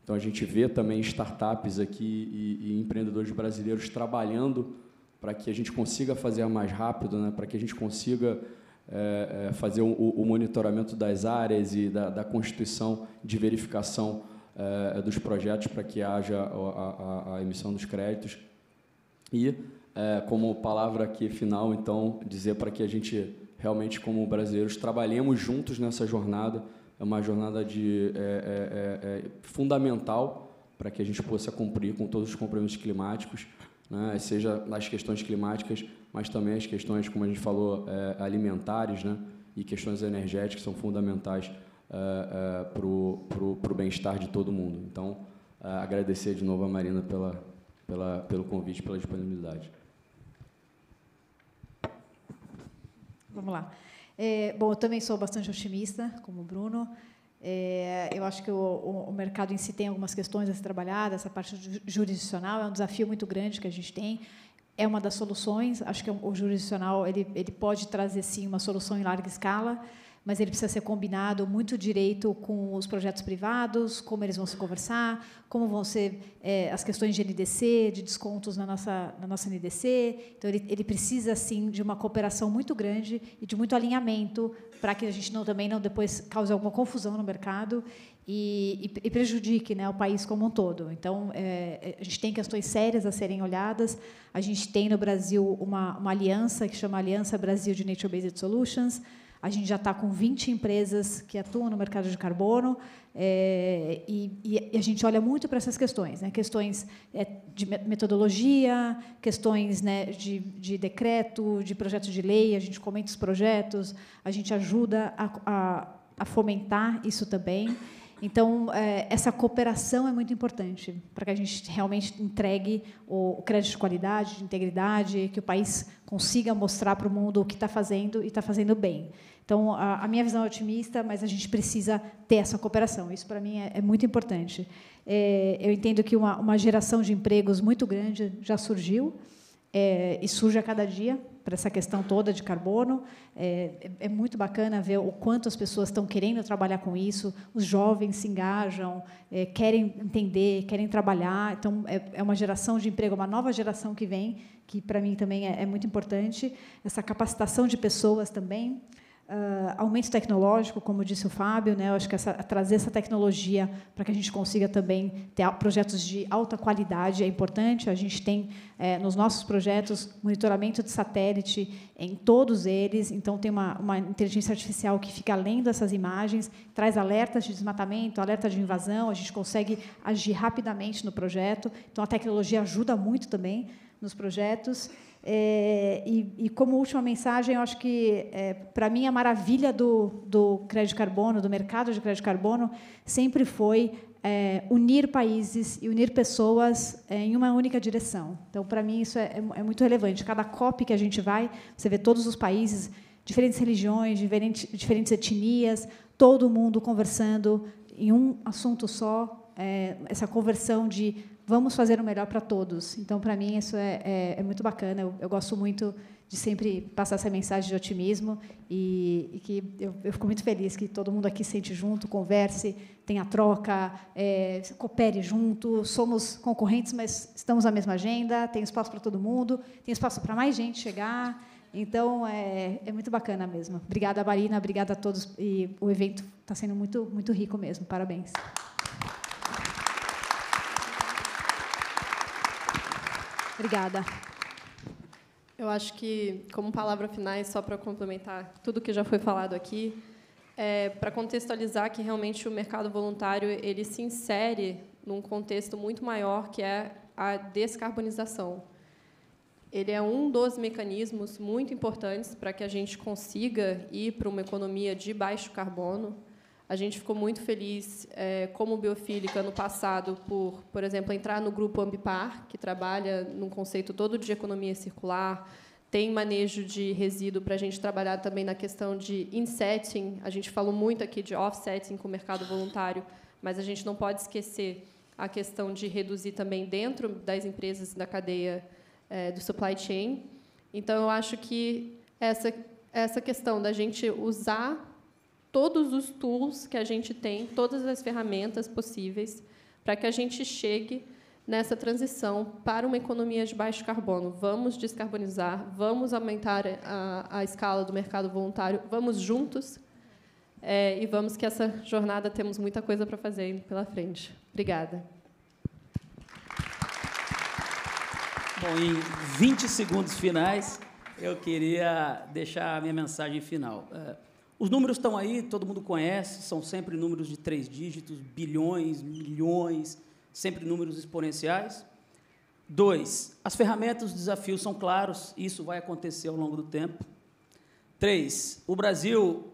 Speaker 6: Então, a gente vê também startups aqui e empreendedores brasileiros trabalhando para que a gente consiga fazer mais rápido, né? Para que a gente consiga fazer o monitoramento das áreas e da constituição de verificação dos projetos para que haja a emissão dos créditos. E, como palavra aqui final, então, dizer para que a gente, realmente, como brasileiros, trabalhemos juntos nessa jornada. É uma jornada fundamental para que a gente possa cumprir com todos os compromissos climáticos, né? Seja nas questões climáticas, mas também as questões, como a gente falou, alimentares, né? E questões energéticas são fundamentais para o bem-estar de todo mundo. Então, agradecer de novo a Marina pelo convite, pela disponibilidade.
Speaker 3: Vamos lá. Bom, eu também sou bastante otimista, como o Bruno. Eu acho que o mercado em si tem algumas questões a ser trabalhadas, essa parte jurisdicional é um desafio muito grande que a gente tem. É uma das soluções. Acho que o jurisdicional ele pode trazer, sim, uma solução em larga escala, mas ele precisa ser combinado muito direito com os projetos privados, como eles vão se conversar, como vão ser as questões de NDC, de descontos na nossa NDC. Então, ele precisa, sim, de uma cooperação muito grande e de muito alinhamento para que a gente também não depois cause alguma confusão no mercado e prejudique, né, o país como um todo. Então, a gente tem questões sérias a serem olhadas. A gente tem, no Brasil, uma aliança que chama Aliança Brasil de Nature-Based Solutions. A gente já está com 20 empresas que atuam no mercado de carbono e a gente olha muito para essas questões, né? Questões de metodologia, questões, né, de decreto, de projetos de lei. A gente comenta os projetos, a gente ajuda a fomentar isso também. Então, essa cooperação é muito importante para que a gente realmente entregue o crédito de qualidade, de integridade, que o país consiga mostrar para o mundo o que está fazendo e está fazendo bem. Então, a minha visão é otimista, mas a gente precisa ter essa cooperação. Isso, para mim, é muito importante. Eu entendo que uma geração de empregos muito grande já surgiu e surge a cada dia para essa questão toda de carbono. É muito bacana ver o quanto as pessoas estão querendo trabalhar com isso, os jovens se engajam, querem entender, querem trabalhar. Então, é uma geração de emprego, uma nova geração que vem, que, para mim, também é muito importante. Essa capacitação de pessoas também. Aumento tecnológico, como disse o Fábio, né? Eu acho que trazer essa tecnologia para que a gente consiga também ter projetos de alta qualidade é importante. A gente tem, nos nossos projetos, monitoramento de satélite em todos eles. Então, tem uma inteligência artificial que fica além dessas imagens, traz alertas de desmatamento, alerta de invasão. A gente consegue agir rapidamente no projeto. Então, a tecnologia ajuda muito também nos projetos. E como última mensagem, eu acho que, para mim, a maravilha do crédito de carbono, do mercado de crédito de carbono, sempre foi unir países e unir pessoas em uma única direção. Então, para mim, isso é muito relevante. Cada COP que a gente vai, você vê todos os países, diferentes religiões, diferentes etnias, todo mundo conversando em um assunto só, essa conversão de vamos fazer o melhor para todos. Então, para mim, isso é muito bacana. Eu gosto muito de sempre passar essa mensagem de otimismo e que eu fico muito feliz que todo mundo aqui sente junto, converse, tenha troca, coopere junto. Somos concorrentes, mas estamos na mesma agenda, tem espaço para todo mundo, tem espaço para mais gente chegar. Então, é muito bacana mesmo. Obrigada, Marina, obrigada a todos. E o evento está sendo muito, muito rico mesmo. Parabéns. Obrigada.
Speaker 4: Eu acho que, como palavra final, só para complementar tudo que já foi falado aqui, para contextualizar que realmente o mercado voluntário ele se insere num contexto muito maior, que é a descarbonização. ele é um dos mecanismos muito importantes para que a gente consiga ir para uma economia de baixo carbono. A gente ficou muito feliz, como biofílica, ano passado, por exemplo, entrar no grupo Ambipar, que trabalha num conceito todo de economia circular, tem manejo de resíduo para a gente trabalhar também na questão de insetting. A gente falou muito aqui de offsetting com o mercado voluntário, mas a gente não pode esquecer a questão de reduzir também dentro das empresas da cadeia do supply chain. Então, eu acho que essa questão da gente usar todos os tools que a gente tem, todas as ferramentas possíveis, para que a gente chegue nessa transição para uma economia de baixo carbono. Vamos descarbonizar, vamos aumentar a escala do mercado voluntário, vamos juntos, e vamos que essa jornada temos muita coisa para fazer pela frente. Obrigada.
Speaker 5: Bom, em 20 segundos finais, eu queria deixar a minha mensagem final. Os números estão aí, todo mundo conhece, são sempre números de 3 dígitos, bilhões, milhões, sempre números exponenciais. 2, as ferramentas, os desafios são claros, isso vai acontecer ao longo do tempo. 3, o Brasil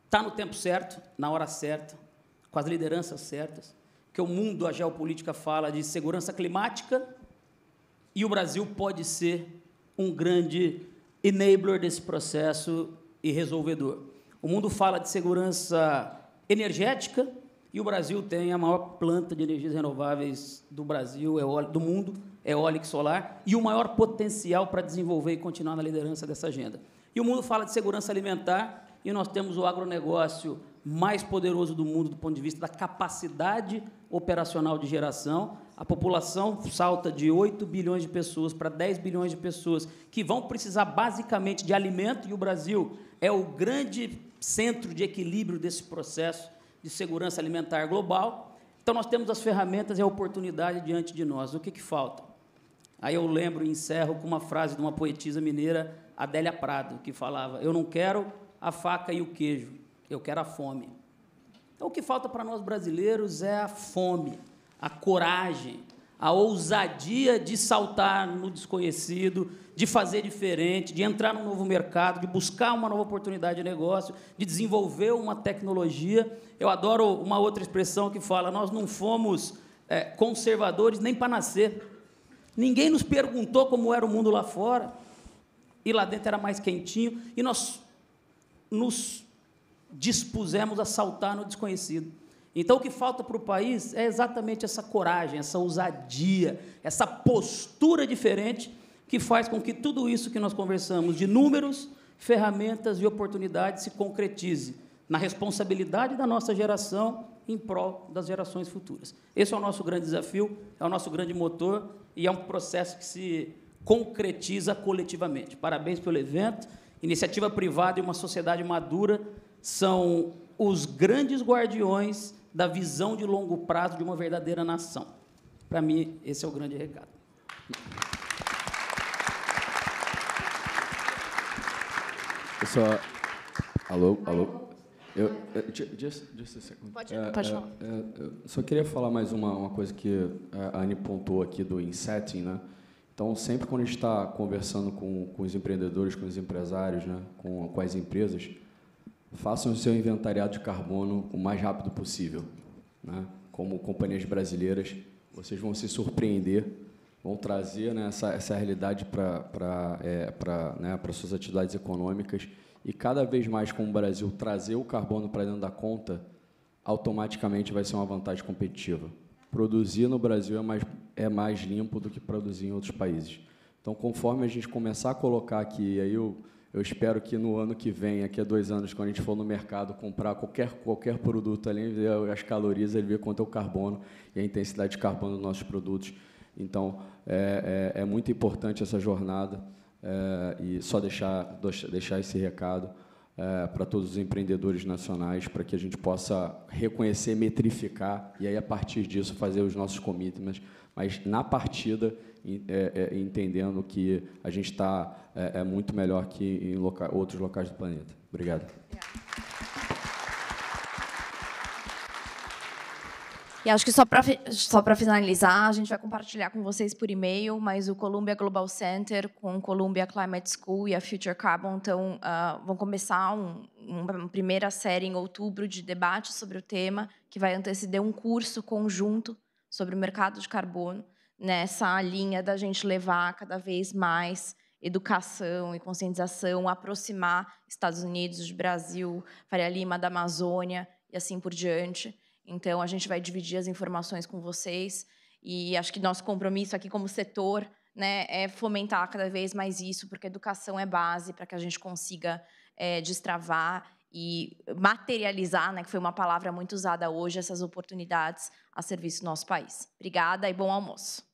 Speaker 5: está no tempo certo, na hora certa, com as lideranças certas, que o mundo, a geopolítica fala de segurança climática, e o Brasil pode ser um grande enabler desse processo e resolvedor. O mundo fala de segurança energética e o Brasil tem a maior planta de energias renováveis do Brasil, do mundo, eólica e solar, e o maior potencial para desenvolver e continuar na liderança dessa agenda. E o mundo fala de segurança alimentar e nós temos o agronegócio mais poderoso do mundo do ponto de vista da capacidade operacional de geração. A população salta de 8 bilhões de pessoas para 10 bilhões de pessoas que vão precisar basicamente de alimento, e o Brasil é o grande centro de equilíbrio desse processo de segurança alimentar global. Então, nós temos as ferramentas e a oportunidade diante de nós. O que falta? Aí eu lembro e encerro com uma frase de uma poetisa mineira, Adélia Prado, que falava: eu não quero a faca e o queijo, eu quero a fome. Então, o que falta para nós brasileiros é a fome, a coragem, a ousadia de saltar no desconhecido, de fazer diferente, de entrar num novo mercado, de buscar uma nova oportunidade de negócio, de desenvolver uma tecnologia. Eu adoro uma outra expressão que fala: nós não fomos conservadores nem para nascer. Ninguém nos perguntou como era o mundo lá fora, e lá dentro era mais quentinho, e nós nos dispusemos a saltar no desconhecido. Então, o que falta para o país é exatamente essa coragem, essa ousadia, essa postura diferente que faz com que tudo isso que nós conversamos de números, ferramentas e oportunidades se concretize na responsabilidade da nossa geração em prol das gerações futuras. Esse é o nosso grande desafio, é o nosso grande motor e é um processo que se concretiza coletivamente. Parabéns pelo evento. Iniciativa privada e uma sociedade madura são os grandes guardiões da visão de longo prazo de uma verdadeira nação. Para mim, esse é o grande recado.
Speaker 6: Pessoal, alô? Just a second.
Speaker 2: Pode falar.
Speaker 6: Só queria falar mais uma coisa que a Anne pontuou aqui do insetting, né? Então, sempre quando a gente está conversando com os empreendedores, com os empresários, né, com as empresas, façam o seu inventariado de carbono o mais rápido possível, né? Como companhias brasileiras, vocês vão se surpreender, vão trazer, né, essa realidade para suas atividades econômicas, e cada vez mais, como o Brasil trazer o carbono para dentro da conta, automaticamente vai ser uma vantagem competitiva. Produzir no Brasil é mais limpo do que produzir em outros países. Então, conforme a gente começar a colocar aqui, aí eu espero que no ano que vem, aqui a 2 anos, quando a gente for no mercado comprar qualquer produto, além de ver as calorias, ele vê quanto é o carbono e a intensidade de carbono dos nossos produtos. Então, é muito importante essa jornada, e só deixar esse recado para todos os empreendedores nacionais, para que a gente possa reconhecer, metrificar, e aí, a partir disso, fazer os nossos commitments, mas, na partida, entendendo que a gente está muito melhor que em outros locais do planeta. Obrigado.
Speaker 2: E acho que só para finalizar, a gente vai compartilhar com vocês por e-mail, mas o Columbia Global Center com o Columbia Climate School e a Future Carbon vão começar uma primeira série em outubro de debate sobre o tema, que vai anteceder um curso conjunto sobre o mercado de carbono, nessa linha da gente levar cada vez mais educação e conscientização, aproximar Estados Unidos, Brasil, Faria Lima, da Amazônia e assim por diante. Então, a gente vai dividir as informações com vocês e acho que nosso compromisso aqui como setor, né, é fomentar cada vez mais isso, porque a educação é base para que a gente consiga destravar e materializar, né, que foi uma palavra muito usada hoje, essas oportunidades a serviço do nosso país. Obrigada e bom almoço.